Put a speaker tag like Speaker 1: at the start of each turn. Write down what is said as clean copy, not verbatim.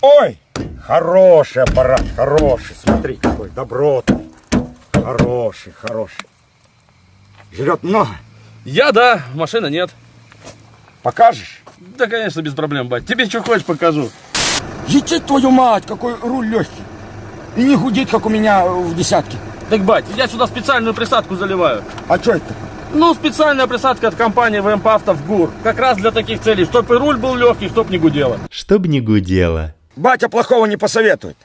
Speaker 1: Ой, хороший аппарат, хороший. Смотри, какой добротный. Хороший. Жрет много?
Speaker 2: Да, машины нет.
Speaker 1: Покажешь?
Speaker 2: Да, конечно, без проблем, бать. Тебе что хочешь, покажу.
Speaker 1: Ети твою мать, какой руль легкий. И не гудит, как у меня в десятке.
Speaker 2: Так, бать, я сюда специальную присадку заливаю.
Speaker 1: А что это?
Speaker 2: Ну, специальная присадка от компании ВМП Авто в ГУР. Как раз для таких целей, чтоб и руль был легкий, чтоб не гудело.
Speaker 3: Чтоб не гудело.
Speaker 1: Батя плохого не посоветует.